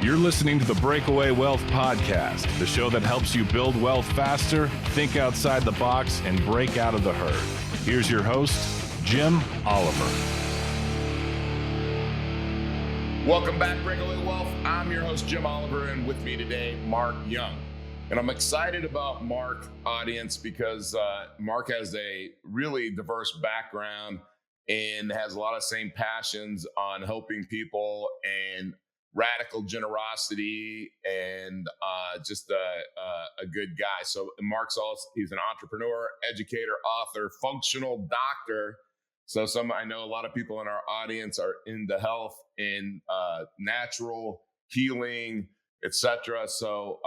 You're listening to the Breakaway Wealth Podcast, the show that helps you build wealth faster, think outside the box, and break out of the herd. Here's your host, Jim Oliver. Welcome back, Breakaway Wealth. I'm your host, Jim Oliver, and with me today, Mark Young. And I'm excited about Mark, audience, because Mark has a really diverse background and has a lot of same passions on helping people and radical generosity and just a good guy. So Mark's he's an entrepreneur, educator, author, functional doctor. So I know a lot of people in our audience are into health and natural healing, etc. So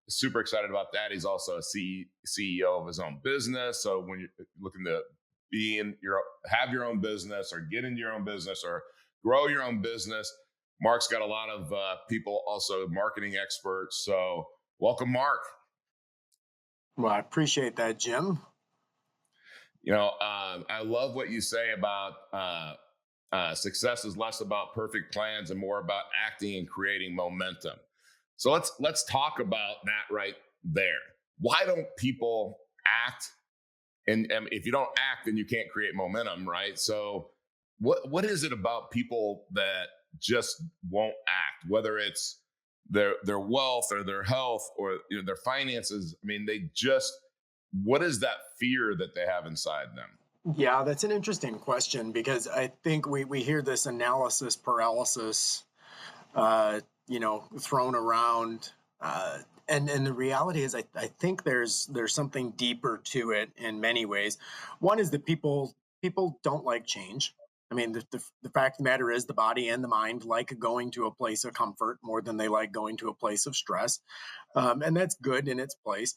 super excited about that. He's also a CEO of his own business. So when you're looking to have your own business or get into your own business or grow your own business, Mark's got a lot of people, also marketing experts. So welcome, Mark. Well, I appreciate that, Jim. You know, I love what you say about success is less about perfect plans and more about acting and creating momentum. So let's talk about that right there. Why don't people act? And if you don't act, then you can't create momentum, right? So what is it about people that just won't act, whether it's their wealth or their health or their finances? I mean, what is that fear that they have inside them? Yeah, that's an interesting question, because I think we hear this analysis paralysis, thrown around. And the reality is, I think there's something deeper to it in many ways. One is that people don't like change. I mean, the fact of the matter is the body and the mind like going to a place of comfort more than they like going to a place of stress. And that's good in its place.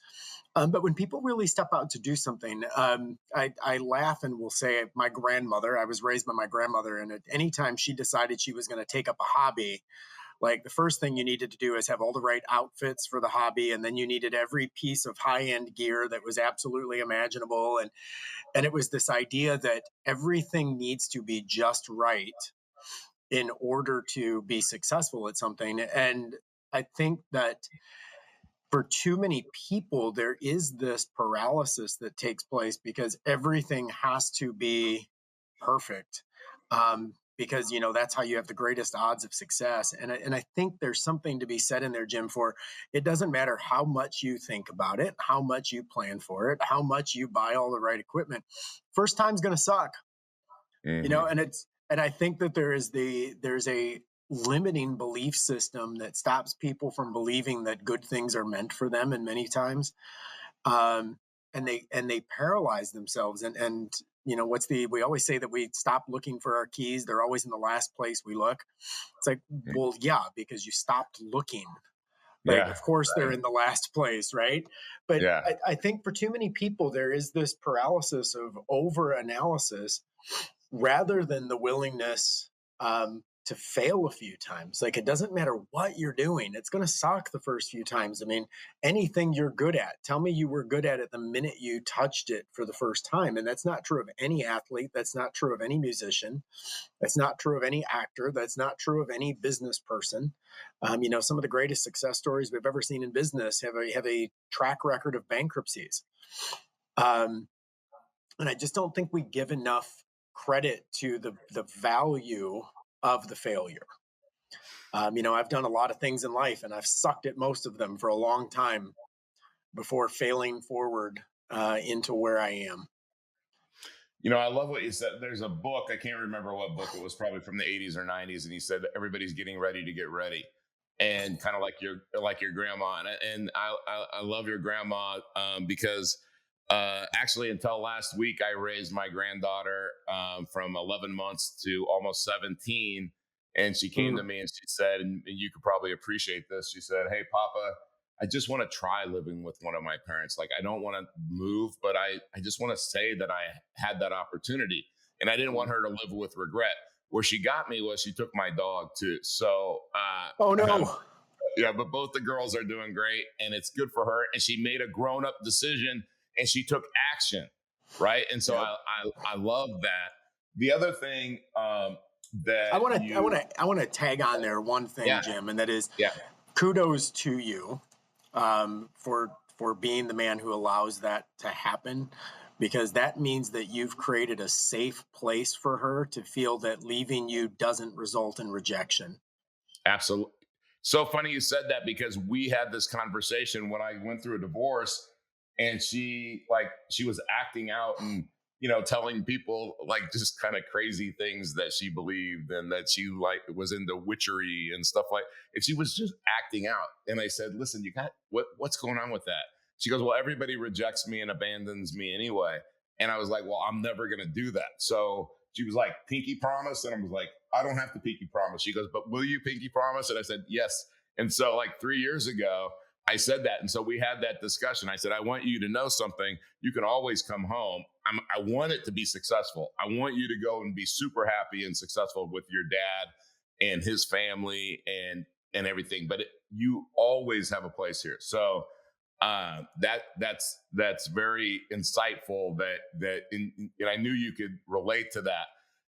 But when people really step out to do something, I laugh and will say my grandmother, I was raised by my grandmother, and at any time she decided she was going to take up a hobby, like the first thing you needed to do is have all the right outfits for the hobby. And then you needed every piece of high-end gear that was absolutely imaginable. And it was this idea that everything needs to be just right in order to be successful at something. And I think that for too many people, there is this paralysis that takes place because everything has to be perfect. Because, that's how you have the greatest odds of success. And I think there's something to be said in there, Jim, for it doesn't matter how much you think about it, how much you plan for it, how much you buy all the right equipment. First time's going to suck, and I think that there's a limiting belief system that stops people from believing that good things are meant for them. And many times, and they paralyze themselves and we always say that we stop looking for our keys. They're always in the last place we look. It's like, well, yeah, because you stopped looking. Like, yeah, of course, right. They're in the last place, right? But yeah. I think for too many people, there is this paralysis of over-analysis rather than the willingness to fail a few times. Like, it doesn't matter what you're doing. It's going to suck the first few times. I mean, anything you're good at, tell me you were good at it the minute you touched it for the first time. And that's not true of any athlete. That's not true of any musician. That's not true of any actor. That's not true of any business person. Some of the greatest success stories we've ever seen in business have a track record of bankruptcies. And I just don't think we give enough credit to the value of the failure. I've done a lot of things in life and I've sucked at most of them for a long time before failing forward into where I am. I love what you said. There's a book, I can't remember what book it was, probably from the 80s or 90s. And he said, everybody's getting ready to get ready. And kind of like your grandma. And I love your grandma because actually until last week, I raised my granddaughter from 11 months to almost 17. And she came to me and she said, and you could probably appreciate this. She said, "Hey, Papa, I just want to try living with one of my parents. Like, I don't want to move, but I just want to say that I had that opportunity. And I didn't want her to live with regret." Where she got me was she took my dog too. So, oh no. Yeah, but both the girls are doing great and it's good for her. And she made a grown-up decision and she took action. Right. And so I love that. The other thing that I want to tag on there one thing, Yeah. Jim, and that is Yeah. kudos to you for being the man who allows that to happen, because that means that you've created a safe place for her to feel that leaving you doesn't result in rejection. Absolutely. So funny you said that, because we had this conversation when I went through a divorce, and she was acting out and, telling people like just kind of crazy things that she believed, and that she was into witchery and stuff and she was just acting out. And I said, listen, what's going on with that? She goes, well, everybody rejects me and abandons me anyway. And I was like, well, I'm never going to do that. So she was like, pinky promise. And I was like, I don't have to pinky promise. She goes, but will you pinky promise? And I said, yes. And so like 3 years ago, I said that. And so we had that discussion. I said, I want you to know something. You can always come home. I want it to be successful. I want you to go and be super happy and successful with your dad and his family and everything. But you always have a place here. So that's very insightful. And I knew you could relate to that.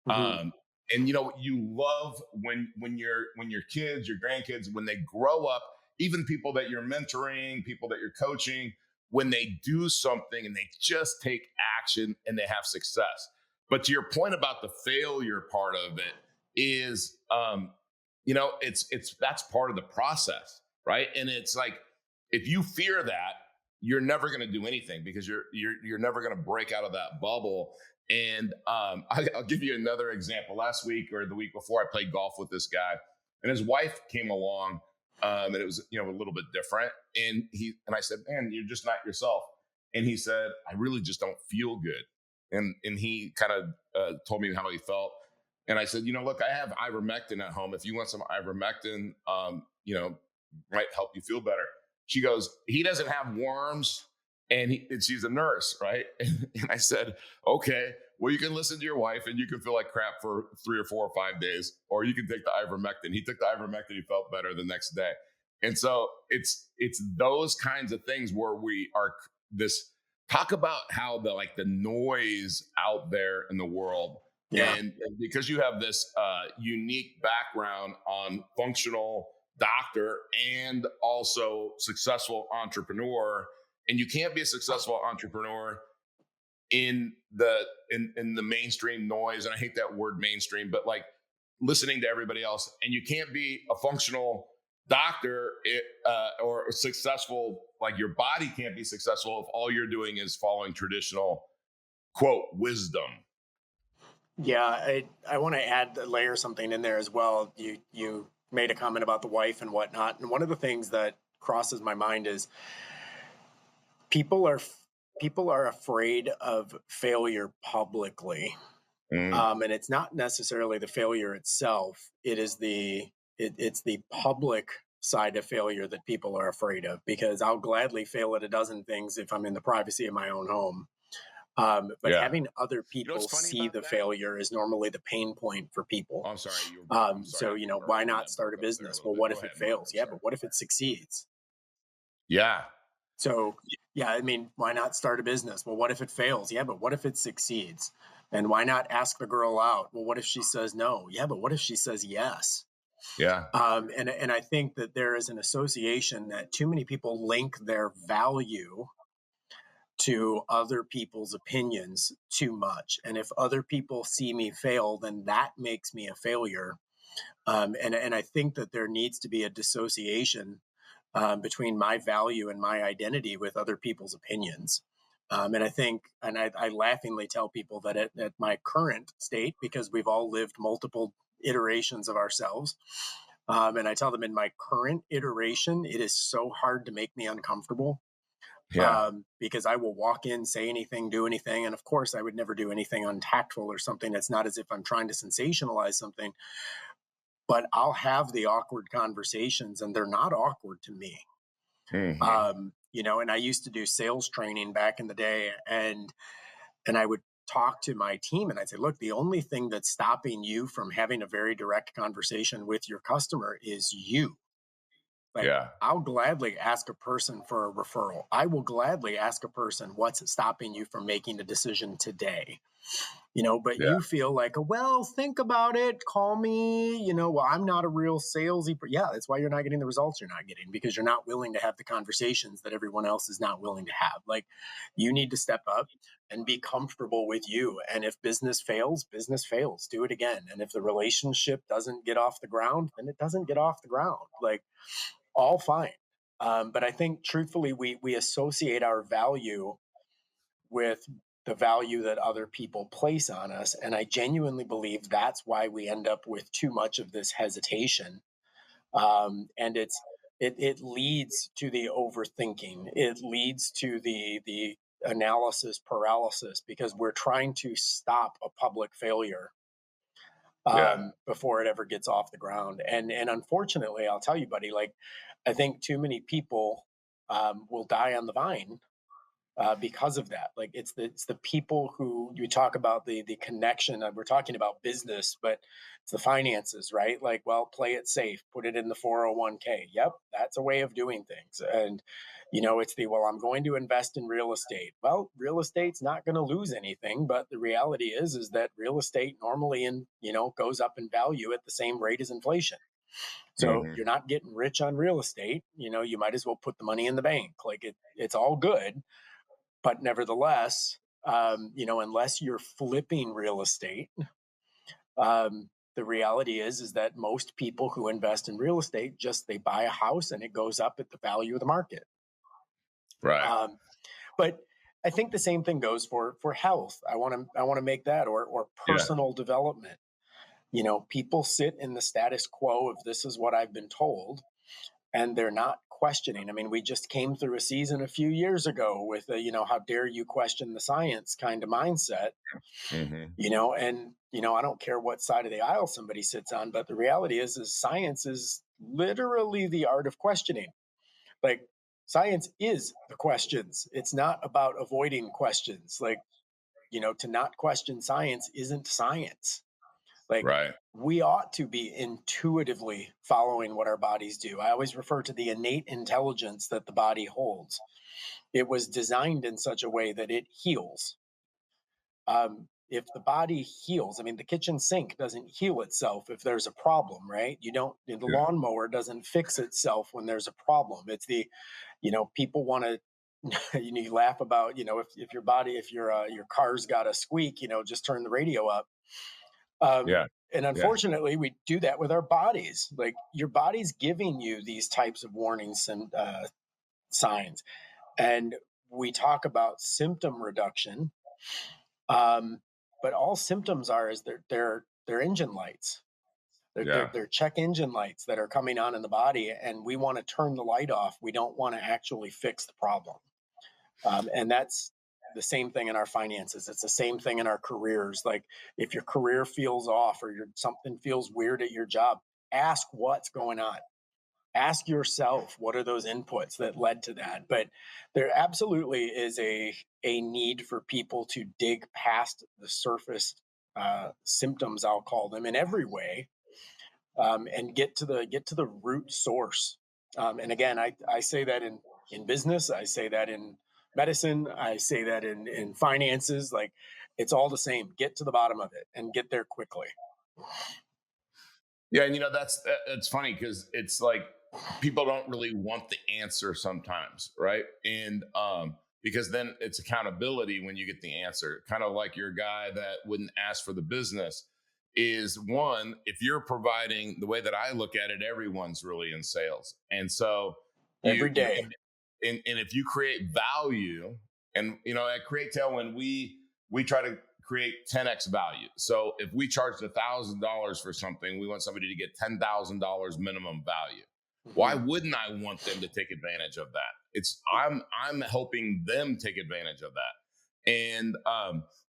Mm-hmm. And you love when your kids, your grandkids, when they grow up, even people that you're mentoring, people that you're coaching, when they do something and they just take action and they have success. But to your point about the failure part of it is, that's part of the process, right? And it's like, if you fear that, you're never going to do anything, because you're never going to break out of that bubble. And I'll give you another example. Last week or the week before, I played golf with this guy, and his wife came along, and it was a little bit different. And I said, man, you're just not yourself. And he said, I really just don't feel good. And he kind of told me how he felt. And I said, look, I have ivermectin at home. If you want some ivermectin, might help you feel better. She goes, he doesn't have worms, and she's a nurse, right? And I said, okay, well, you can listen to your wife and you can feel like crap for 3 or 4 or 5 days, or you can take the ivermectin. He took the ivermectin, he felt better the next day. And so it's those kinds of things where we are talk about how the noise out there in the world. Yeah. And because you have this unique background on functional doctor and also successful entrepreneur, and you can't be a successful entrepreneur in the mainstream noise. And I hate that word mainstream, but like listening to everybody else. And you can't be a functional doctor or successful, like your body can't be successful if all you're doing is following traditional quote wisdom. Yeah, I want to layer something in there as well. You made a comment about the wife and whatnot, and one of the things that crosses my mind is people are afraid of failure publicly, and it's not necessarily the failure itself. It is it's the public side of failure that people are afraid of, because I'll gladly fail at a dozen things if I'm in the privacy of my own home. But having other people see the failure is normally the pain point for people. I'm sorry. So, why not start a business? Well, what if it fails? Yeah, but what if it succeeds? Yeah. So, yeah, I mean, why not start a business? Well, what if it fails? Yeah, but what if it succeeds? And why not ask the girl out? Well, what if she says no? Yeah, but what if she says yes? Yeah. And I think that there is an association that too many people link their value to other people's opinions too much. And if other people see me fail, then that makes me a failure. And I think that there needs to be a dissociation between my value and my identity with other people's opinions. And I laughingly tell people that at my current state, because we've all lived multiple iterations of ourselves, and I tell them in my current iteration, it is so hard to make me uncomfortable. Yeah. Because I will walk in, say anything, do anything. And of course, I would never do anything untactful or something. It's not as if I'm trying to sensationalize something, but I'll have the awkward conversations and they're not awkward to me. Mm-hmm. And I used to do sales training back in the day, and I would talk to my team and I'd say, look, the only thing that's stopping you from having a very direct conversation with your customer is you. I'll gladly ask a person for a referral. I will gladly ask a person, what's stopping you from making a decision today? But Yeah. you feel like, well, think about it, call me, well, I'm not a real salesy. Yeah, that's why you're not getting the results you're not getting, because you're not willing to have the conversations that everyone else is not willing to have. Like, you need to step up and be comfortable with you. And if business fails, do it again. And if the relationship doesn't get off the ground, then it doesn't get off the ground. Like, all fine. But I think truthfully, we associate our value with the value that other people place on us. And I genuinely believe that's why we end up with too much of this hesitation. And it leads to the overthinking. It leads to the analysis paralysis, because we're trying to stop a public failure Yeah. before it ever gets off the ground. And unfortunately, I'll tell you, buddy, like, I think too many people will die on the vine because of that. Like, it's the people who you talk about, the connection. We're talking about business, but it's the finances, right? Like, well, play it safe, put it in the 401k. Yep, that's a way of doing things. And it's well, I'm going to invest in real estate. Well, real estate's not going to lose anything, but the reality is that real estate normally goes up in value at the same rate as inflation. So Mm-hmm. you're not getting rich on real estate. You might as well put the money in the bank. Like, it's all good. But nevertheless, unless you're flipping real estate, the reality is that most people who invest in real estate, they buy a house and it goes up at the value of the market. Right. But I think the same thing goes for health. I want to make that, or Yeah. personal development. People sit in the status quo of, this is what I've been told, and they're not questioning. I mean, we just came through a season a few years ago with a, how dare you question the science kind of mindset, Mm-hmm. and, I don't care what side of the aisle somebody sits on, but the reality is science is literally the art of questioning. Like, science is the questions. It's not about avoiding questions. Like, to not question science isn't science. Like, Right. we ought to be intuitively following what our bodies do. I always refer to the innate intelligence that the body holds. It was designed in such a way that it heals. If the body heals, I mean, the kitchen sink doesn't heal itself if there's a problem, right? The Yeah. lawnmower doesn't fix itself when there's a problem. It's people want to, you laugh about, if your car's got a squeak, just turn the radio up. Yeah. And Yeah. unfortunately, we do that with our bodies. Like, your body's giving you these types of warnings and signs. And we talk about symptom reduction, but all symptoms are is they're engine lights. Yeah. They're check engine lights that are coming on in the body, and we want to turn the light off. We don't want to actually fix the problem. And that's the same thing in our finances. It's the same thing in our careers. Like, if your career feels off, or something feels weird at your job, ask what's going on. Ask yourself, what are those inputs that led to that? But there absolutely is a need for people to dig past the surface symptoms, I'll call them, in every way, and get to the root source. And again, I say that in business, I say that in medicine, I say that in finances. Like, it's all the same. Get to the bottom of it and get there quickly. Yeah, and that's funny, because it's like people don't really want the answer sometimes, right? And because then it's accountability when you get the answer. Kind of like your guy that wouldn't ask for the business is one. If you're providing, the way that I look at it, everyone's really in sales, and so Every you day. and if you create value, and at Create Tailwind, we try to create 10x value. So if we charged $1,000 for something, we want somebody to get $10,000 minimum value. Mhm. Why wouldn't I want them to take advantage of that? I'm helping them take advantage of that. And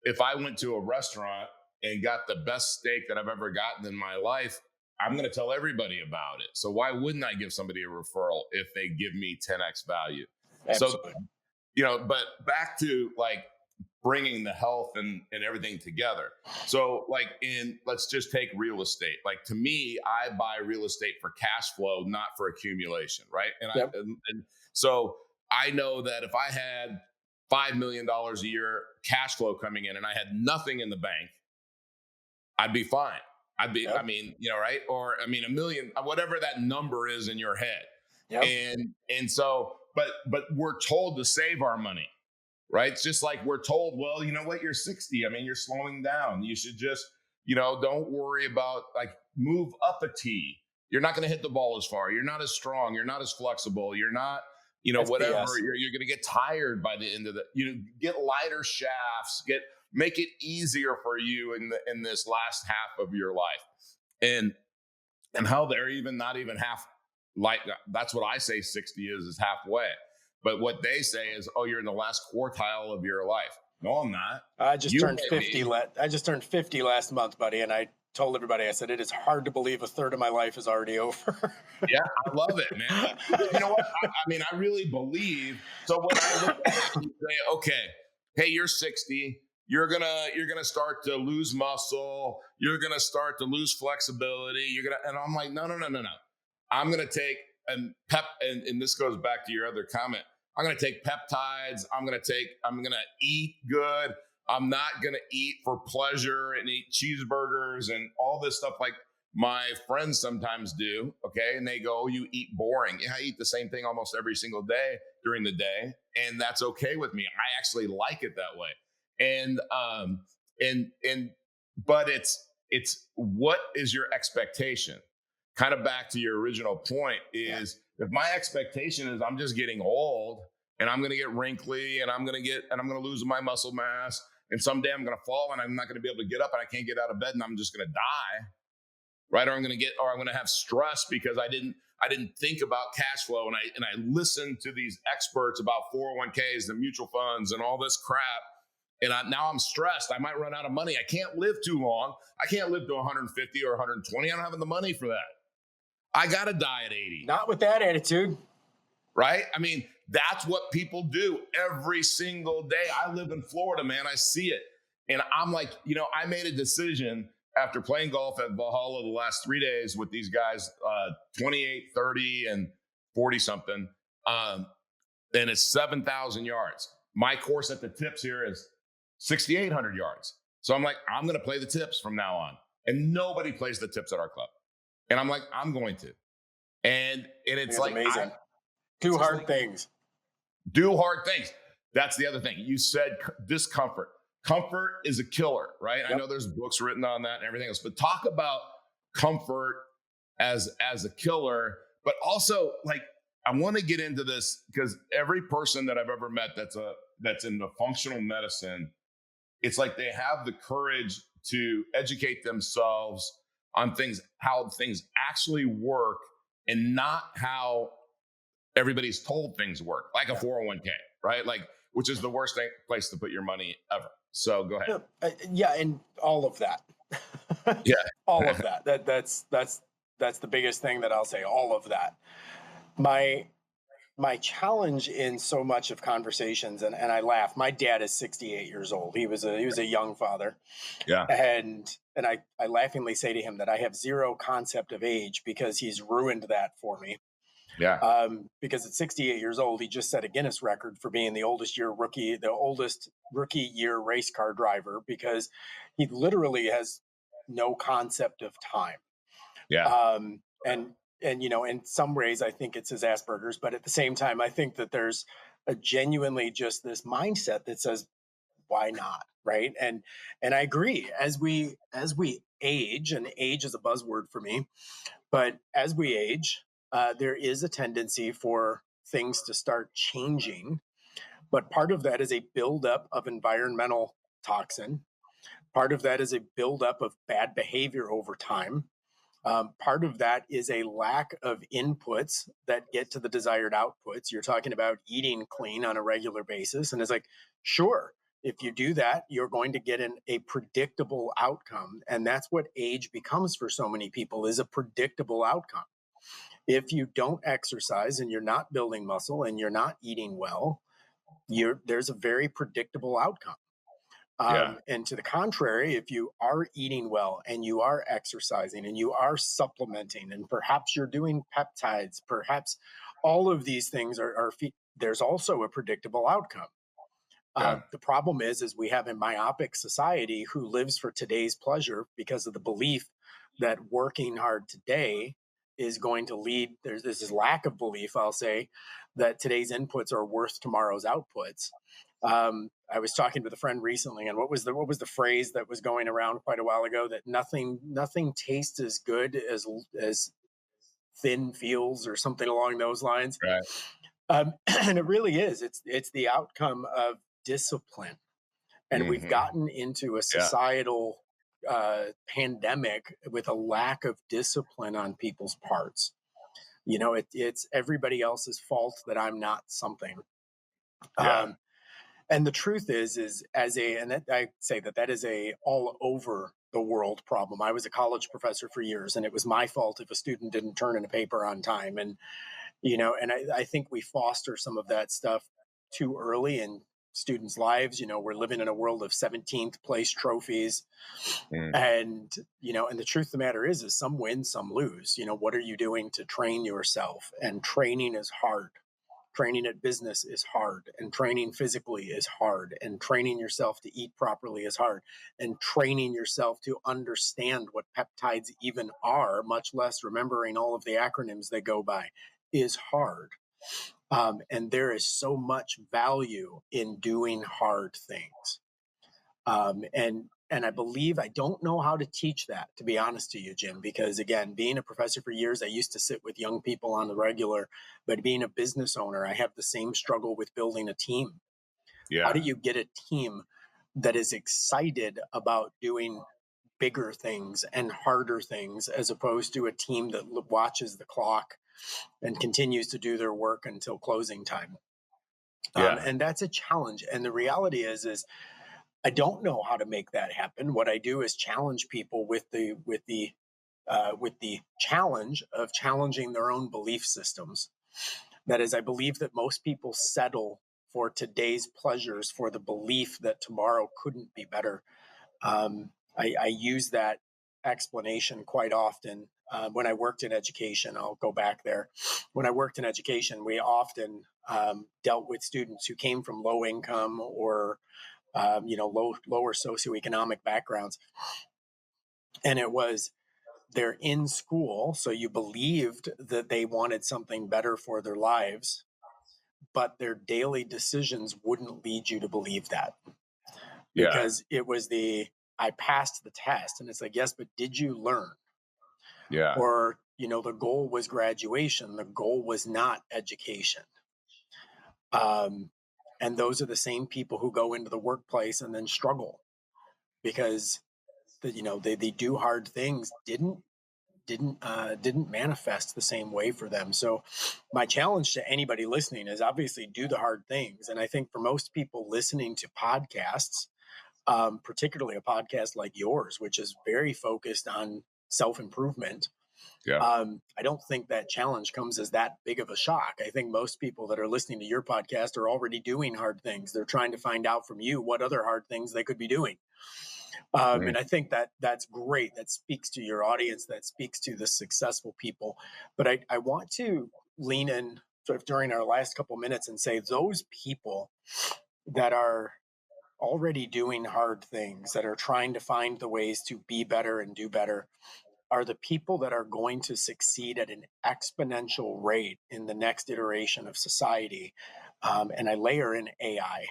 if I went to a restaurant and got the best steak that I've ever gotten in my life, I'm going to tell everybody about it. So why wouldn't I give somebody a referral if they give me 10x value? Absolutely. So, but back to like bringing the health and everything together. So like let's just take real estate. Like, to me, I buy real estate for cash flow, not for accumulation. Right. And Yep. and so I know that if I had $5 million a year cash flow coming in and I had nothing in the bank, I'd be fine. I'd be, Yep. I mean, right? Or I mean, a million, whatever that number is in your head. Yep. And so, but we're told to save our money, right? It's just like we're told, well, you know what? You're 60. I mean, you're slowing down. You should just, don't worry about, like, move up a tee. You're not going to hit the ball as far. You're not as strong. You're not as flexible. You're not, That's whatever. BS. You're going to get tired by the end of the, get lighter shafts, make it easier for you in this last half of your life. And how they're not even half, like, that's what I say 60 is halfway. But what they say is, oh, you're in the last quartile of your life. No, I'm not. I just turned 50. I just turned 50 last month, buddy. And I told everybody, I said, it is hard to believe a third of my life is already over. Yeah, I love it, man. You know what? I mean, I really believe. So when I look at it and say, okay, hey, you're 60. You're gonna start to lose muscle. You're gonna start to lose flexibility. And I'm like, no. I'm gonna take and this goes back to your other comment. I'm gonna take peptides. I'm gonna eat good. I'm not gonna eat for pleasure and eat cheeseburgers and all this stuff like my friends sometimes do. Okay, and they go, oh, you eat boring. Yeah, I eat the same thing almost every single day during the day, and that's okay with me. I actually like it that way. But it's what is your expectation? Kind of back to your original point is, if my expectation is I'm just getting old and I'm going to get wrinkly and I'm going to lose my muscle mass and someday I'm going to fall and I'm not going to be able to get up and I can't get out of bed and I'm just going to die, right? Or I'm going to have stress because I didn't think about cash flow and I listened to these experts about 401ks and mutual funds and all this crap. And now I'm stressed. I might run out of money. I can't live too long. I can't live to 150 or 120. I don't have the money for that. I got to die at 80. Not with that attitude. Right? I mean, that's what people do every single day. I live in Florida, man. I see it. And I'm like, I made a decision after playing golf at Valhalla the last 3 days with these guys, 28, 30, and 40 something. And it's 7,000 yards. My course at the tips here is 6,800 yards. So I'm like, I'm going to play the tips from now on. And nobody plays the tips at our club. And I'm like, I'm going to. And it's like, amazing. Do hard things. That's the other thing. You said discomfort. Comfort is a killer, right? Yep. I know there's books written on that and everything else, but talk about comfort as a killer, but also, like, I want to get into this because every person that I've ever met that's in the functional medicine, it's like they have the courage to educate themselves on how things actually work and not how everybody's told things work, like a 401k, right? Like, which is the worst place to put your money ever. So go ahead. And all of that. Yeah. All of that. That's the biggest thing that I'll say, all of that. My challenge in so much of conversations, and I laugh, my dad is 68 years old. He was a young father. Yeah. And I laughingly say to him that I have zero concept of age because he's ruined that for me. Yeah. Because at 68 years old, he just set a Guinness record for being the oldest rookie year race car driver because he literally has no concept of time. Yeah. And in some ways, I think it's his Asperger's, but at the same time, I think that there's a genuinely just this mindset that says, why not? Right. And I agree, as we age, and age is a buzzword for me, but as we age, there is a tendency for things to start changing. But part of that is a buildup of environmental toxin. Part of that is a buildup of bad behavior over time. Part of that is a lack of inputs that get to the desired outputs. You're talking about eating clean on a regular basis. And it's like, sure, if you do that, you're going to get a predictable outcome. And that's what age becomes for so many people, is a predictable outcome. If you don't exercise and you're not building muscle and you're not eating well, there's a very predictable outcome. And to the contrary, if you are eating well and you are exercising and you are supplementing and perhaps you're doing peptides, perhaps all of these things there's also a predictable outcome. Yeah. The problem is we have a myopic society who lives for today's pleasure because of the belief that working hard today is going to lead. There's this lack of belief, I'll say, that today's inputs are worth tomorrow's outputs. I was talking with a friend recently, and what was the phrase that was going around quite a while ago, that nothing tastes as good as thin feels, or something along those lines. Right. And it really is. It's the outcome of discipline, and we've Hmm. gotten into a Yeah. societal pandemic with a lack of discipline on people's parts. It's everybody else's fault that I'm not something. Yeah. Um, and the truth is and I say that is a all over the world problem. I was a college professor for years, and it was my fault if a student didn't turn in a paper on time. And I think we foster some of that stuff too early in students' lives. We're living in a world of 17th place trophies. Mm. And the truth of the matter is some win, some lose. What are you doing to train yourself? And training is hard. Training at business is hard, and training physically is hard, and training yourself to eat properly is hard, and training yourself to understand what peptides even are, much less remembering all of the acronyms they go by, is hard. And there is so much value in doing hard things. And I believe, I don't know how to teach that, to be honest to you, Jim, because again, being a professor for years, I used to sit with young people on the regular, but being a business owner, I have the same struggle with building a team. How do Yeah. you get a team that is excited about doing bigger things and harder things, as opposed to a team that watches the clock and continues to do their work until closing time? Yeah. And that's a challenge. And the reality is I don't know how to make that happen. What I do is challenge people with the challenge of challenging their own belief systems. That is, I believe that most people settle for today's pleasures for the belief that tomorrow couldn't be better. I use that explanation quite often. When I worked in education, I'll go back there. When I worked in education, we often dealt with students who came from low income or lower socioeconomic backgrounds. And it was, they're in school, so you believed that they wanted something better for their lives, but their daily decisions wouldn't lead you to believe that, Yeah. because it was I passed the test. And it's like, yes, but did you learn? Yeah. Or, the goal was graduation. The goal was not education. Um, and those are the same people who go into the workplace and then struggle because they do hard things, didn't manifest the same way for them. So my challenge to anybody listening is obviously do the hard things. And I think for most people listening to podcasts, particularly a podcast like yours, which is very focused on self-improvement, Yeah. I don't think that challenge comes as that big of a shock. I think most people that are listening to your podcast are already doing hard things. They're trying to find out from you what other hard things they could be doing. Mm. And I think that's great. That speaks to your audience. That speaks to the successful people. But I want to lean in sort of during our last couple minutes and say those people that are already doing hard things, that are trying to find the ways to be better and do better, are the people that are going to succeed at an exponential rate in the next iteration of society. And I layer in AI.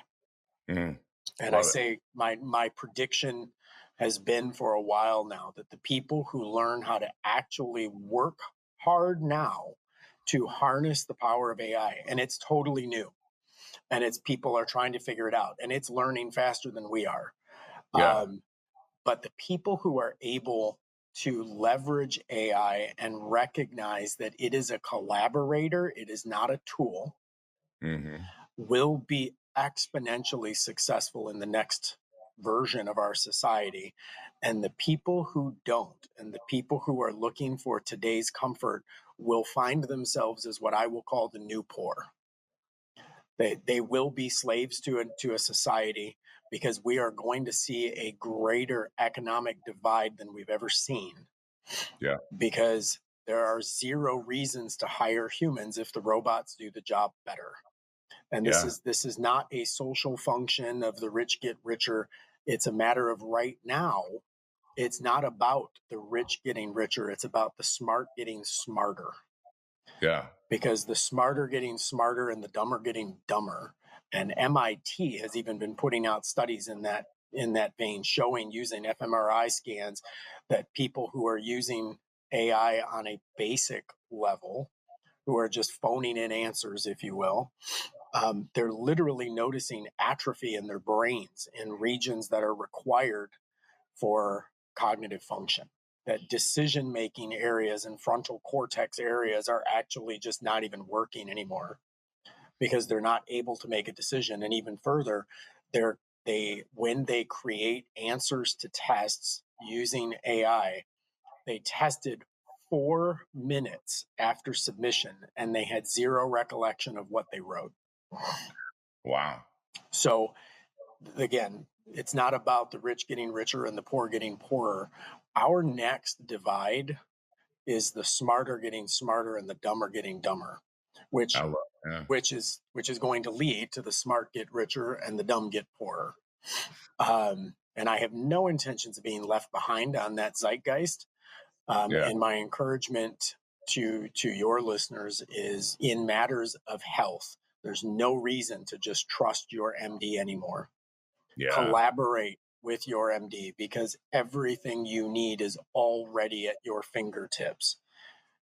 Mm. And I Love it. say my prediction has been for a while now that the people who learn how to actually work hard now to harness the power of AI, and it's totally new, and it's people are trying to figure it out, and it's learning faster than we are. Yeah. Um, but the people who are able to leverage AI and recognize that it is a collaborator, it is not a tool, Hmm. will be exponentially successful in the next version of our society. And the people who don't, and the people who are looking for today's comfort, will find themselves as what I will call the new poor. They will be slaves to a society, because we are going to see a greater economic divide than we've ever seen, Yeah. because there are zero reasons to hire humans if the robots do the job better. And Yeah. this is not a social function of the rich get richer. It's a matter of right now. It's not about the rich getting richer. It's about the smart getting smarter, Yeah. because the smarter getting smarter and the dumber getting dumber. And MIT has even been putting out studies in that vein, showing using fMRI scans that people who are using AI on a basic level, who are just phoning in answers, if you will, they're literally noticing atrophy in their brains in regions that are required for cognitive function. That decision making areas and frontal cortex areas are actually just not even working anymore because they're not able to make a decision. And even further, when they create answers to tests using AI, they tested 4 minutes after submission and they had zero recollection of what they wrote. Wow. So again, it's not about the rich getting richer and the poor getting poorer. Our next divide is the smarter getting smarter and the dumber getting dumber, which I love. Yeah. which is going to lead to the smart get richer and the dumb get poorer. And I have no intentions of being left behind on that zeitgeist. Yeah. And my encouragement to your listeners is, in matters of health, there's no reason to just trust your MD anymore. Yeah. Collaborate with your MD, because everything you need is already at your fingertips.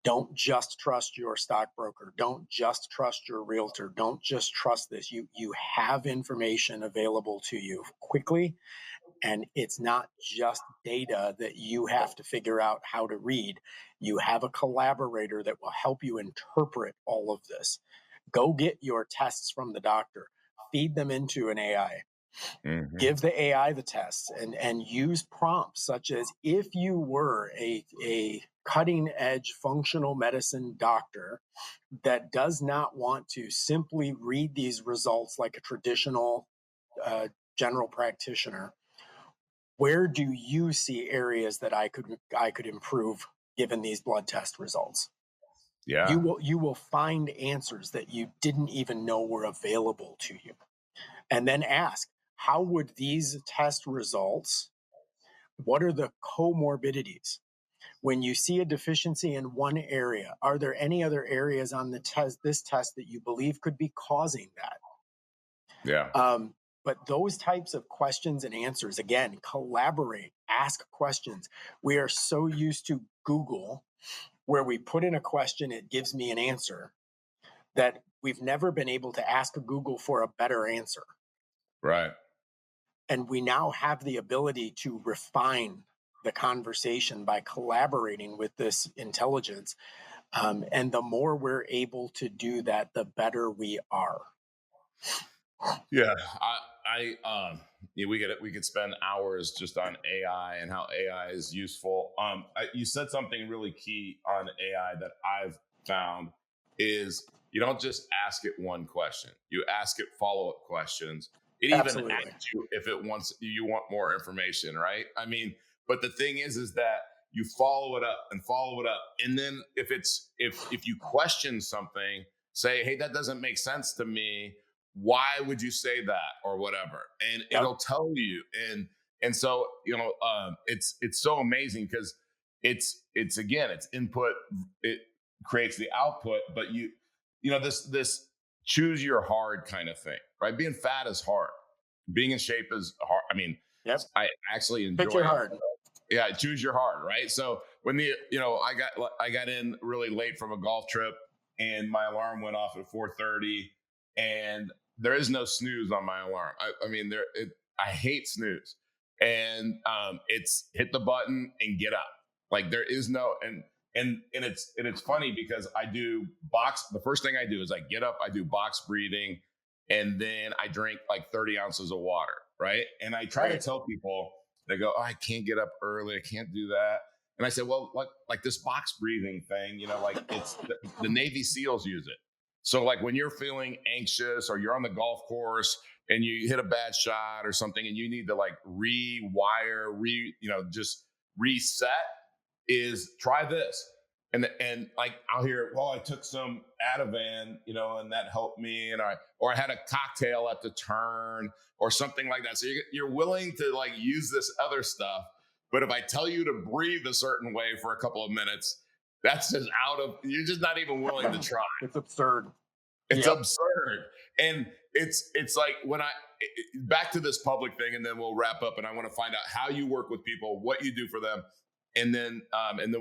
Don't just trust your stockbroker. Don't just trust your realtor. Don't just trust this. You have information available to you quickly, and it's not just data that you have to figure out how to read. You have a collaborator that will help you interpret all of this. Go get your tests from the doctor. Feed them into an AI. Mm-hmm. Give the AI the tests and use prompts such as, if you were a cutting edge functional medicine doctor that does not want to simply read these results like a traditional general practitioner, where do you see areas that I could improve given these blood test results? Yeah. You will find answers that you didn't even know were available to you. And then ask, how would these test results, what are the comorbidities? When you see a deficiency in one area, are there any other areas on this test that you believe could be causing that? Yeah. But those types of questions and answers, again, collaborate, ask questions. We are so used to Google, where we put in a question, it gives me an answer, that we've never been able to ask Google for a better answer. Right. And we now have the ability to refine the conversation by collaborating with this intelligence. And the more we're able to do that, the better we are. Yeah. We could spend hours just on AI and how AI is useful. You said something really key on AI that I've found is, you don't just ask it one question. You ask it follow-up questions. It Absolutely. even asks you if you want more information, right? I mean, but the thing is that you follow it up, and then if you question something, say, hey, that doesn't make sense to me. Why would you say that, or whatever? And Yep. it'll tell you. And so, it's so amazing because it's input. It creates the output, but this choose your hard kind of thing, right? Being fat is hard. Being in shape is hard. I mean, Yep. I actually enjoy Pick your it. hard. Yeah, choose your hard, right? So when I got in really late from a golf trip, and my alarm went off at 4:30, and there is no snooze on my alarm. I hate snooze, and it's hit the button and get up. Like, there is no, and it's funny because I do box. The first thing I do is I get up, I do box breathing, and then I drink like 30 ounces of water, right? And I try to tell people, they go, oh, I can't get up early, I can't do that. And I said, well, like this box breathing thing, like it's the Navy SEALs use it. So like when you're feeling anxious or you're on the golf course and you hit a bad shot or something and you need to like rewire, just reset, is try this. And like I'll hear, well, I took some Ativan, and that helped me, or I had a cocktail at the turn or something like that. So you're willing to like use this other stuff, but if I tell you to breathe a certain way for a couple of minutes, that's just you're just not even willing to try. It's absurd. It's absurd. And it's like back to this public thing, and then we'll wrap up, and I want to find out how you work with people, what you do for them. And then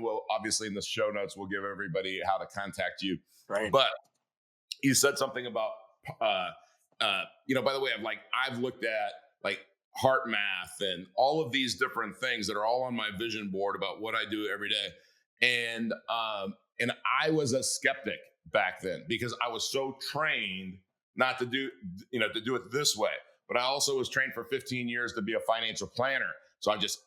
we'll obviously in the show notes, we'll give everybody how to contact you. Right. But you said something about, by the way, I've looked at like heart math and all of these different things that are all on my vision board about what I do every day. And I was a skeptic back then because I was so trained not to do it this way. But I also was trained for 15 years to be a financial planner. So I just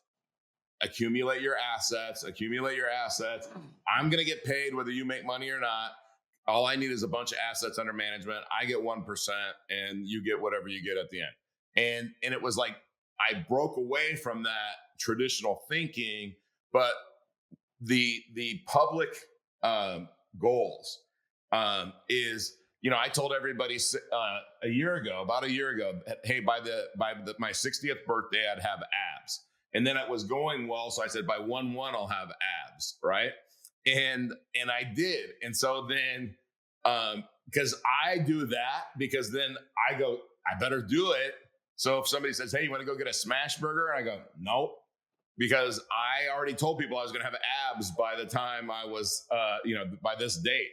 accumulate your assets. I'm going to get paid whether you make money or not. All I need is a bunch of assets under management. I get 1% and you get whatever you get at the end. And it was like, I broke away from that traditional thinking, but the public goals is, I told everybody about a year ago, hey, by my 60th birthday, I'd have abs. And then it was going well. So I said, by 1/1, I'll have abs. Right. And I did. And so then, because I do that, because then I go, I better do it. So if somebody says, hey, you want to go get a smash burger? And I go, nope. Because I already told people I was going to have abs by the time I was, by this date.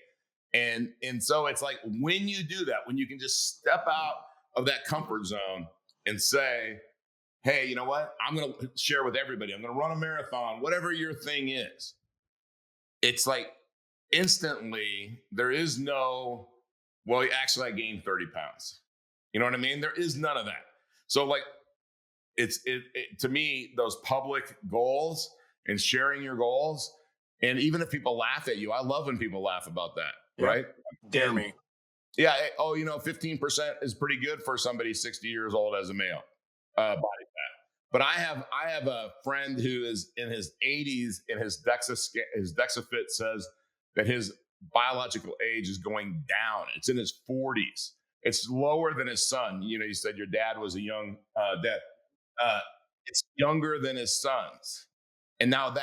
And so it's like, when you do that, when you can just step out of that comfort zone and say, hey, you know what? I'm going to share with everybody. I'm going to run a marathon, whatever your thing is. It's like instantly there is no, well, actually I gained 30 pounds. You know what I mean? There is none of that. So like it's to me, those public goals and sharing your goals. And even if people laugh at you, I love when people laugh about that. Yeah. Right. Dare me. Yeah. 15% is pretty good for somebody 60 years old as a male. Body fat. But I have a friend who is in his 80s, and his DexaFit says that his biological age is going down. It's in his 40s. It's lower than his son. You said your dad was a young dad. It's younger than his son's. And now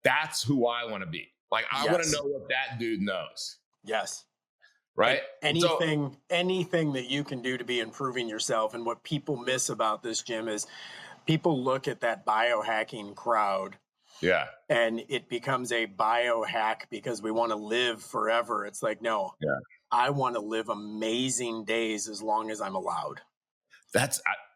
that's who I want to be. Like, I want to know what that dude knows. Yes. Right. Anything that you can do to be improving yourself. And what people miss about this, Jim, is people look at that biohacking crowd. Yeah. And it becomes a biohack because we want to live forever. It's like, no, I want to live amazing days as long as I'm allowed.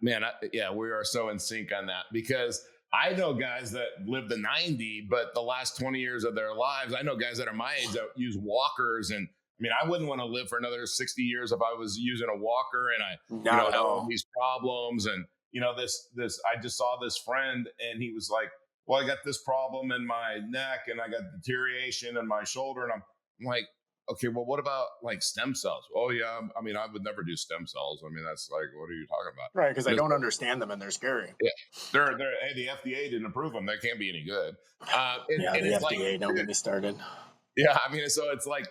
We are so in sync on that, because I know guys that live to 90, but the last 20 years of their lives, I know guys that are my age that use walkers. And I mean, I wouldn't want to live for another 60 years if I was using a walker and I had all these problems. And, I just saw this friend, and he was like, well, I got this problem in my neck and I got deterioration in my shoulder. And I'm like, okay, well, what about like stem cells? Oh yeah. I mean, I would never do stem cells. I mean, that's like, what are you talking about? Right. Because I don't understand them and they're scary. Yeah. The FDA didn't approve them. They can't be any good. The FDA, like, don't get me started. Yeah. I mean, so it's like,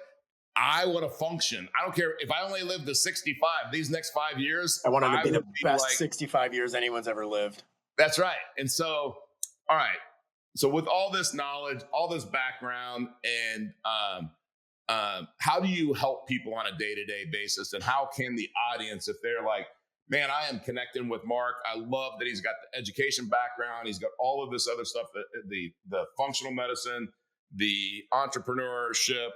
I want to function. I don't care if I only live to 65, these next 5 years. I want to be the best 65 years anyone's ever lived. That's right. And so, all right. So with all this knowledge, all this background, and how do you help people on a day-to-day basis? And how can the audience, if they're like, man, I am connecting with Mark. I love that he's got the education background. He's got all of this other stuff, the functional medicine, the entrepreneurship.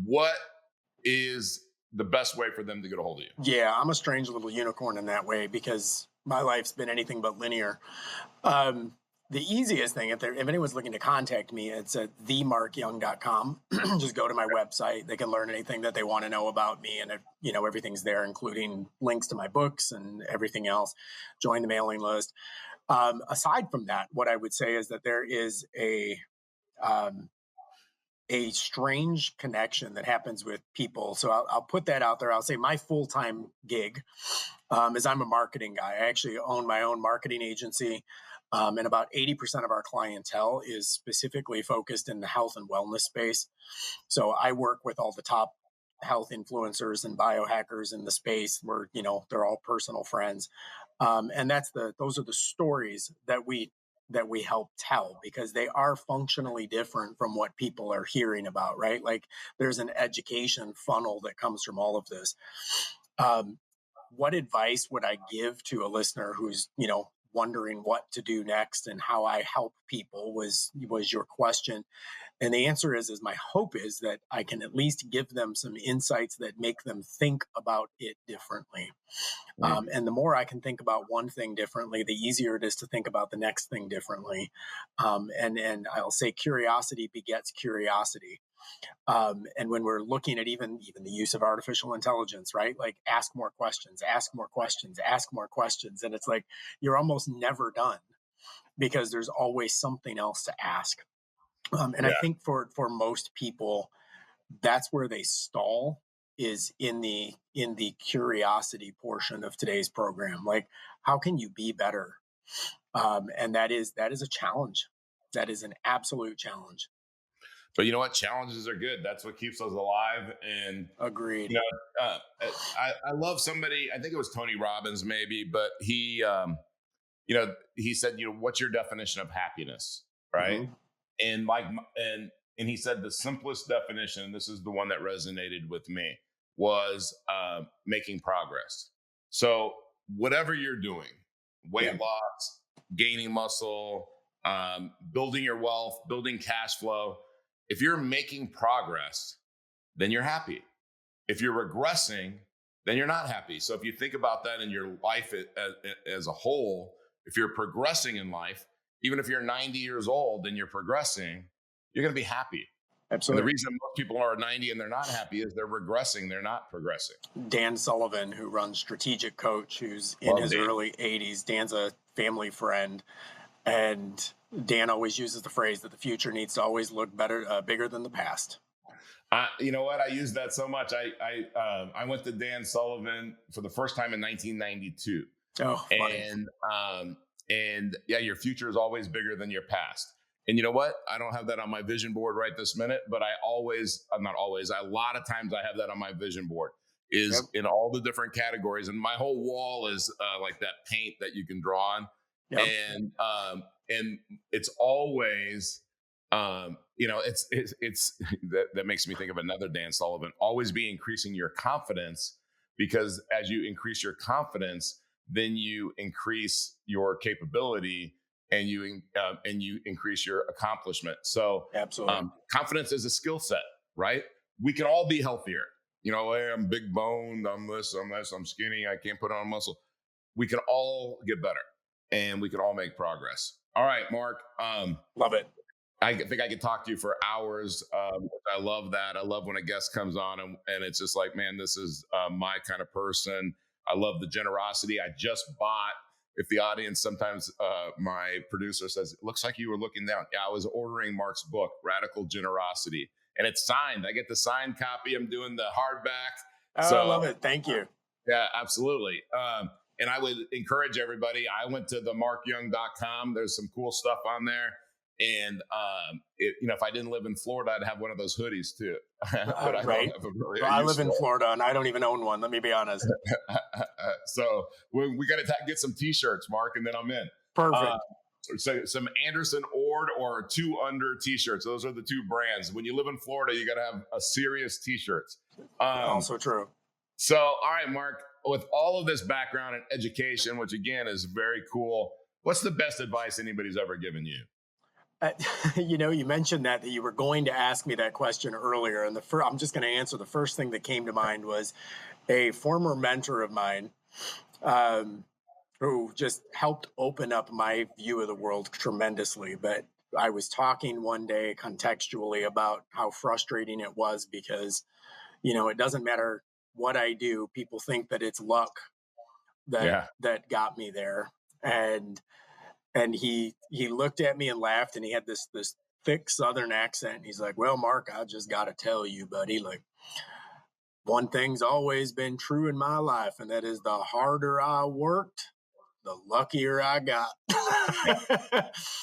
What is the best way for them to get a hold of you? Yeah, I'm a strange little unicorn in that way because my life's been anything but linear. The easiest thing, if anyone's looking to contact me, it's at themarkyoung.com. Just go to my website. They can learn anything that they want to know about me, and everything's there, including links to my books and everything else. Join the mailing list. Aside from that, what I would say is that there is a strange connection that happens with people. So I'll put that out there. I'll say my full-time gig is I'm a marketing guy. I actually own my own marketing agency. And about 80% of our clientele is specifically focused in the health and wellness space. So I work with all the top health influencers and biohackers in the space where, they're all personal friends. And those are the stories that we help tell, because they are functionally different from what people are hearing about, right? Like, there's an education funnel that comes from all of this. What advice would I give to a listener who's, wondering what to do next and how I help people was your question. And the answer is my hope is that I can at least give them some insights that make them think about it differently. And the more I can think about one thing differently, the easier it is to think about the next thing differently. And I'll say curiosity begets curiosity. And when we're looking at even the use of artificial intelligence, right? Like, ask more questions, ask more questions, ask more questions. And it's like, you're almost never done, because there's always something else to ask. And I think for most people, that's where they stall, is in the curiosity portion of today's program. Like, how can you be better? And that is a challenge. That is an absolute challenge. But you know what? Challenges are good. That's what keeps us alive. And agreed. I love somebody, I think it was Tony Robbins maybe, but he said, what's your definition of happiness? Right. Mm-hmm. And he said the simplest definition, this is the one that resonated with me, was making progress. So whatever you're doing, weight loss, gaining muscle, building your wealth, building cash flow, if you're making progress, then you're happy. If you're regressing, then you're not happy. So if you think about that in your life as a whole, if you're progressing in life, even if you're 90 years old and you're progressing, you're going to be happy. Absolutely. And the reason most people are 90 and they're not happy is they're regressing. They're not progressing. Dan Sullivan, who runs Strategic Coach, who's in his early 80s, Dan's a family friend. And Dan always uses the phrase that the future needs to always look bigger than the past. You know what? I use that so much. I went to Dan Sullivan for the first time in 1992. Oh, funny. And your future is always bigger than your past. And you know what? I don't have that on my vision board right this minute, but a lot of times I have that on my vision board, is in all the different categories. And my whole wall is like that paint that you can draw on. Yep. And it's always, it's that makes me think of another Dan Sullivan, always be increasing your confidence, because as you increase your confidence, then you increase your capability and you increase your accomplishment. So absolutely, confidence is a skill set, right? We can all be healthier. Hey, I'm big boned, I'm this, I'm skinny, I can't put on muscle. We can all get better. And we can all make progress. All right, Mark. Love it. I think I could talk to you for hours. I love that. I love when a guest comes on and it's just like, man, this is my kind of person. I love the generosity. I just bought, if the audience, sometimes my producer says, it looks like you were looking down. Yeah, I was ordering Mark's book, Radical Generosity. And it's signed. I get the signed copy. I'm doing the hardback. Oh, I love it. Thank you. Yeah, absolutely. And I would encourage everybody. I went to themarkyoung.com. There's some cool stuff on there. And, if I didn't live in Florida, I'd have one of those hoodies too. But right. I live in Florida and I don't even own one. Let me be honest. So we got to get some t-shirts, Mark, and then I'm in. Perfect. So some Anderson Ord or 2 Under t-shirts. Those are the two brands. When you live in Florida, you got to have a serious t-shirts. Also true. So, all right, Mark, with all of this background in education, which again is very cool, what's the best advice anybody's ever given you? You mentioned that you were going to ask me that question earlier, and I'm just going to answer. The first thing that came to mind was a former mentor of mine who just helped open up my view of the world tremendously. But I was talking one day contextually about how frustrating it was because, it doesn't matter what I do, people think that it's luck that got me there. And he looked at me and laughed, and he had this thick Southern accent. He's like, well, Mark, I just got to tell you, buddy, like, one thing's always been true in my life, and that is the harder I worked, the luckier I got.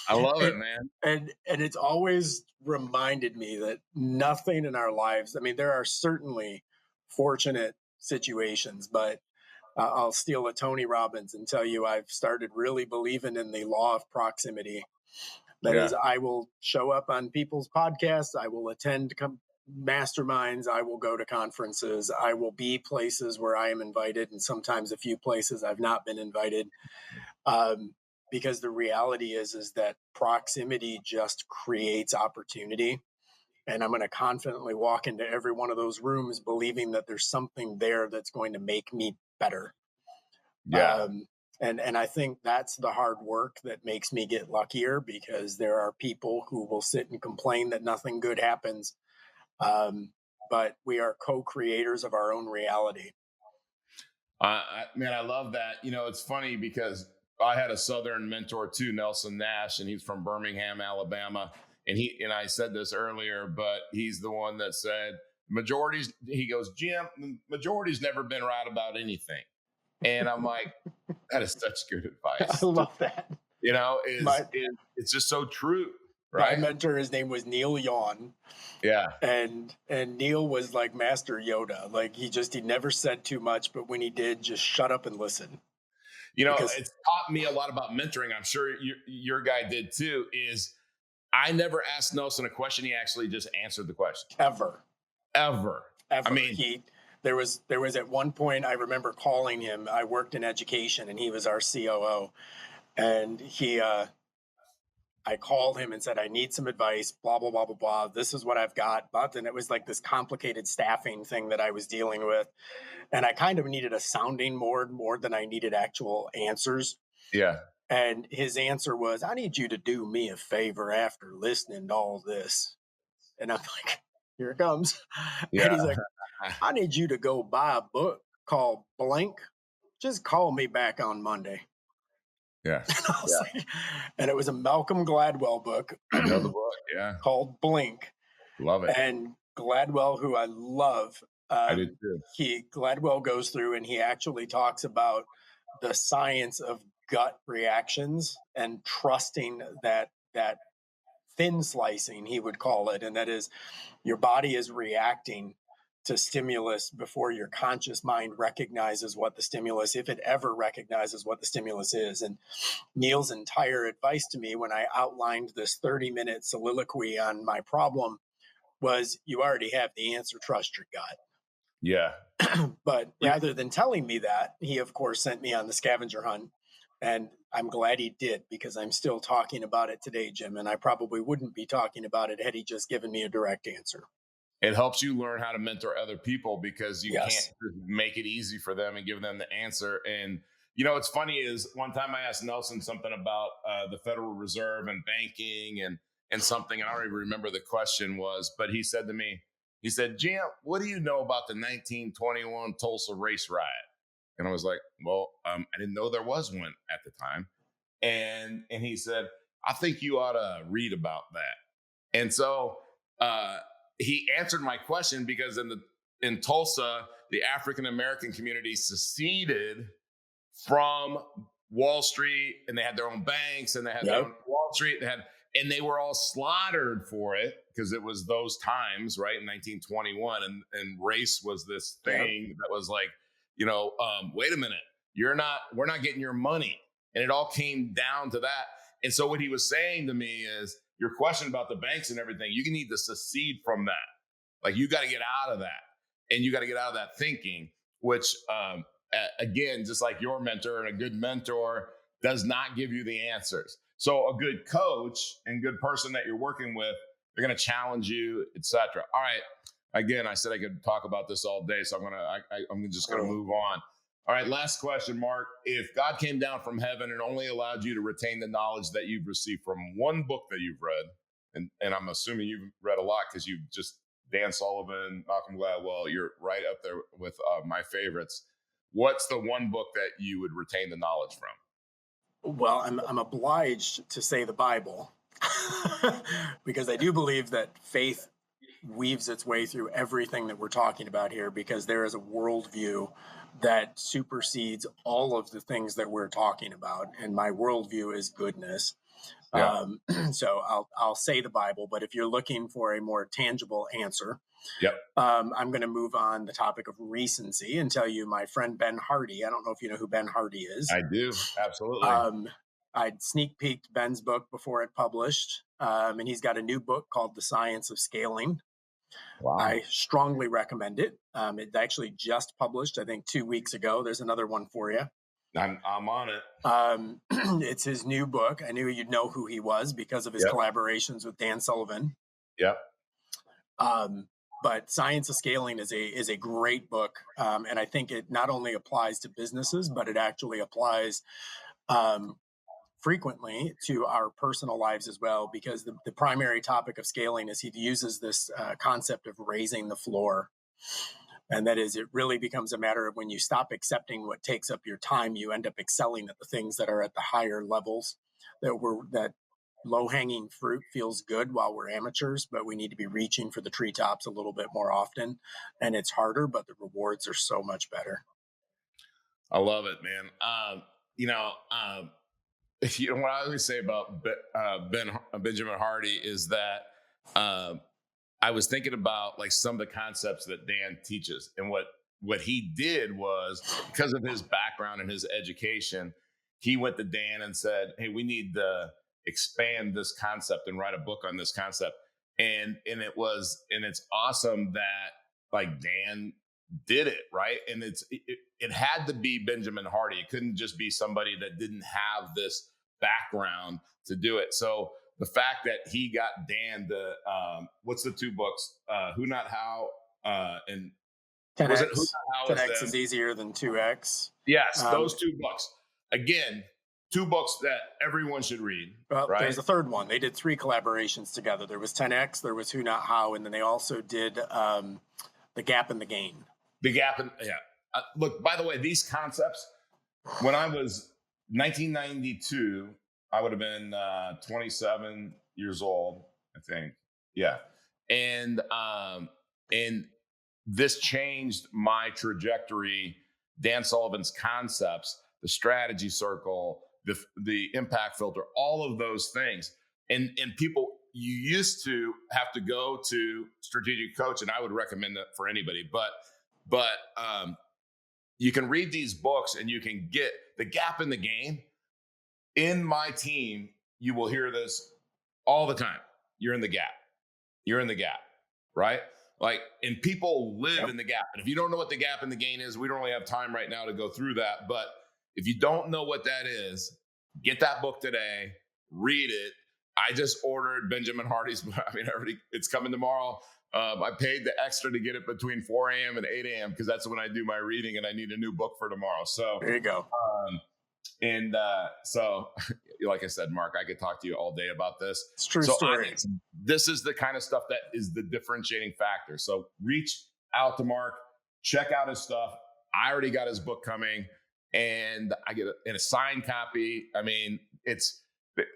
I love it, and, man. and it's always reminded me that nothing in our lives, I mean, there are certainly fortunate situations, but I'll steal a Tony Robbins and tell you I've started really believing in the law of proximity. That Yeah. is, I will show up on people's podcasts. I will attend masterminds. I will go to conferences. I will be places where I am invited, and sometimes a few places I've not been invited. Because the reality is that proximity just creates opportunity. And I'm going to confidently walk into every one of those rooms believing that there's something there that's going to make me better. Yeah. And I think that's the hard work that makes me get luckier, because there are people who will sit and complain that nothing good happens. But we are co-creators of our own reality. Man, I love that. It's funny because I had a Southern mentor too, Nelson Nash, and he's from Birmingham, Alabama. And I said this earlier, but he's the one that said he goes, Jim, majority's never been right about anything. And I'm like, that is such good advice. I love that. It's just so true, right? My mentor, his name was Neil Yawn. Yeah. And Neil was like Master Yoda. Like he never said too much, but when he did, just shut up and listen. It's taught me a lot about mentoring. I'm sure your guy did too. Is I never asked Nelson a question. He actually just answered the question. Ever. I mean, there was at one point, I remember calling him. I worked in education and he was our COO. And I called him and said, I need some advice, blah, blah, blah, blah, blah. This is what I've got. But then it was like this complicated staffing thing that I was dealing with. And I kind of needed a sounding board more than I needed actual answers. Yeah. And his answer was, I need you to do me a favor after listening to all this. And I'm like, here it comes. Yeah. And he's like, I need you to go buy a book called Blank. Just call me back on Monday. Yeah. And it was a Malcolm Gladwell book. I know the book, yeah. Called Blink. Love it. And Gladwell, who I love, I did too. Gladwell goes through and he actually talks about the science of gut reactions and trusting that thin slicing, he would call it. And that is, your body is reacting to stimulus before your conscious mind recognizes what the stimulus, if it ever recognizes what the stimulus is. And Neil's entire advice to me when I outlined this 30-minute soliloquy on my problem was, you already have the answer, trust your gut. Yeah. But rather than telling me that, he, of course, sent me on the scavenger hunt. And I'm glad he did, because I'm still talking about it today, Jim. And I probably wouldn't be talking about it had he just given me a direct answer. It helps you learn how to mentor other people, because you can't make it easy for them and give them the answer. And, what's funny is one time I asked Nelson something about the Federal Reserve and banking and something. I don't even remember the question was, but he said to me, he said, Jim, what do you know about the 1921 Tulsa race riot? And I was like, well, I didn't know there was one at the time. And he said, I think you ought to read about that. And so he answered my question, because in Tulsa, the African-American community seceded from Wall Street, and they had their own banks, and they had their own Wall Street. And they were all slaughtered for it, because it was those times, right, in 1921. And race was this thing that was like, wait a minute, we're not getting your money. And it all came down to that. And so what he was saying to me is, your question about the banks and everything, you need to secede from that. Like, you got to get out of that, and you got to get out of that thinking, which, again, just like your mentor and a good mentor does not give you the answers. So a good coach and good person that you're working with, they're going to challenge you, etc. All right. Again, I said I could talk about this all day, so I'm just going to move on. All right. Last question, Mark. If God came down from heaven and only allowed you to retain the knowledge that you've received from one book that you've read, and I'm assuming you've read a lot, because you've just Dan Sullivan, Malcolm Gladwell, you're right up there with my favorites. What's the one book that you would retain the knowledge from? Well, I'm obliged to say the Bible, because I do believe that faith weaves its way through everything that we're talking about here, because there is a worldview that supersedes all of the things that we're talking about. And my worldview is goodness. Yeah. So I'll say the Bible, but if you're looking for a more tangible answer, Yep. I'm going to move on the topic of recency and tell you my friend Ben Hardy. I don't know if you know who Ben Hardy is. I do. Absolutely. I'd sneak peeked Ben's book before it published, and he's got a new book called The Science of Scaling. Wow. I strongly recommend it. It actually just published, I think, 2 weeks ago. There's another one for you. I'm on it. It's his new book. I knew you'd know who he was because of his collaborations with Dan Sullivan. Yep. But Science of Scaling is a great book, and I think it not only applies to businesses, but it actually applies frequently to our personal lives as well, because the primary topic of scaling is he uses this concept of raising the floor. And that is, it really becomes a matter of when you stop accepting what takes up your time, you end up excelling at the things that are at the higher levels. That low-hanging fruit feels good while we're amateurs, but we need to be reaching for the treetops a little bit more often. And it's harder, but the rewards are so much better. I love it, man. What I always say about Benjamin Hardy is that I was thinking about like some of the concepts that Dan teaches, and what he did was, because of his background and his education, he went to Dan and said, "Hey, we need to expand this concept and write a book on this concept." And it's awesome that like Dan did it, right? And it had to be Benjamin Hardy. It couldn't just be somebody that didn't have this background to do it. So the fact that he got Dan to what's the 2 books? Who Not How and 10X. Was it Who Not How 10X is easier than 2X. Yes, those 2 books. Again, 2 books that everyone should read. Well, right? There's a third one. They did 3 collaborations together. There was 10X, there was Who Not How, and then they also did The Gap and the Gain. The Gap and look, by the way, these concepts, when I was 1992, I would have been 27 years old, I think. Yeah. And this changed my trajectory. Dan Sullivan's concepts, the strategy circle, the impact filter, all of those things. And people, you used to have to go to strategic coach, and I would recommend that for anybody, but you can read these books and you can get The Gap in the Gain. In my team, you will hear this all the time. You're in the gap. You're in the gap, right? Like, and people live in the gap. And if you don't know what the gap and the gain is, we don't really have time right now to go through that. But if you don't know what that is, get that book today, read it. I just ordered Benjamin Hardy's book. I mean, it's coming tomorrow. I paid the extra to get it between 4 a.m. and 8 a.m. because that's when I do my reading, and I need a new book for tomorrow. So there you go. So, like I said, Mark, I could talk to you all day about this. It's true story. This is the kind of stuff that is the differentiating factor. So reach out to Mark, check out his stuff. I already got his book coming, and I get a signed copy. I mean, it's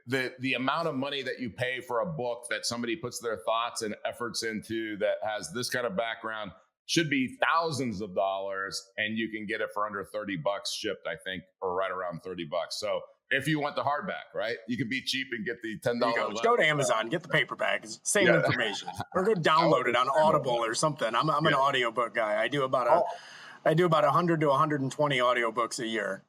the amount of money that you pay for a book that somebody puts their thoughts and efforts into that has this kind of background should be thousands of dollars, and you can get it for under $30 shipped, I think, or right around $30. So if you want the hardback, right, you can be cheap and get the $10. Go to Amazon, get the paperback. It's the same information, or go download it on Audible or something. I'm an audiobook guy. I do about 100 to 120 audiobooks a year.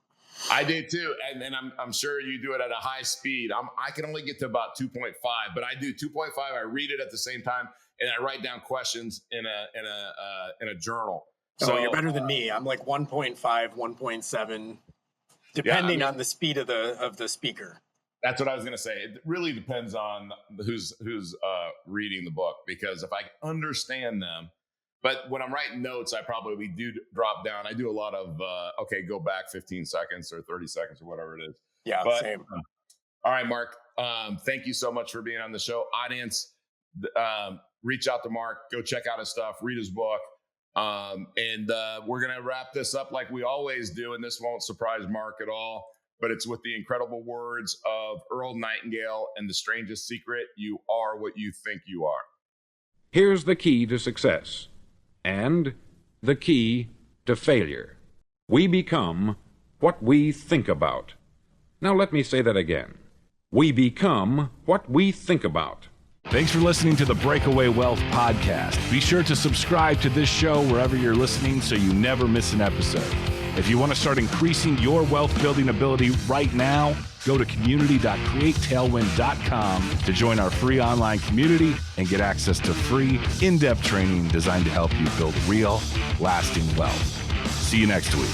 I do too, and I'm sure you do it at a high speed. I can only get to about 2.5, but I do 2.5. I read it at the same time, and I write down questions in a journal. So you're better than me. I'm like 1.5, 1.7, depending on the speed of the speaker. That's what I was going to say. It really depends on who's reading the book, because if I understand them. But when I'm writing notes, I probably do drop down. I do a lot of, go back 15 seconds or 30 seconds or whatever it is. Yeah, same. All right, Mark. Thank you so much for being on the show. Audience, reach out to Mark. Go check out his stuff. Read his book. And we're going to wrap this up like we always do. And this won't surprise Mark at all. But it's with the incredible words of Earl Nightingale and The Strangest Secret: you are what you think you are. Here's the key to success and the key to failure. We become what we think about. Now let me say that again. We become what we think about. Thanks for listening to the Breakaway Wealth Podcast. Be sure to subscribe to this show wherever you're listening so you never miss an episode. If you want to start increasing your wealth building ability right now, go to community.createtailwind.com to join our free online community and get access to free, in-depth training designed to help you build real, lasting wealth. See you next week.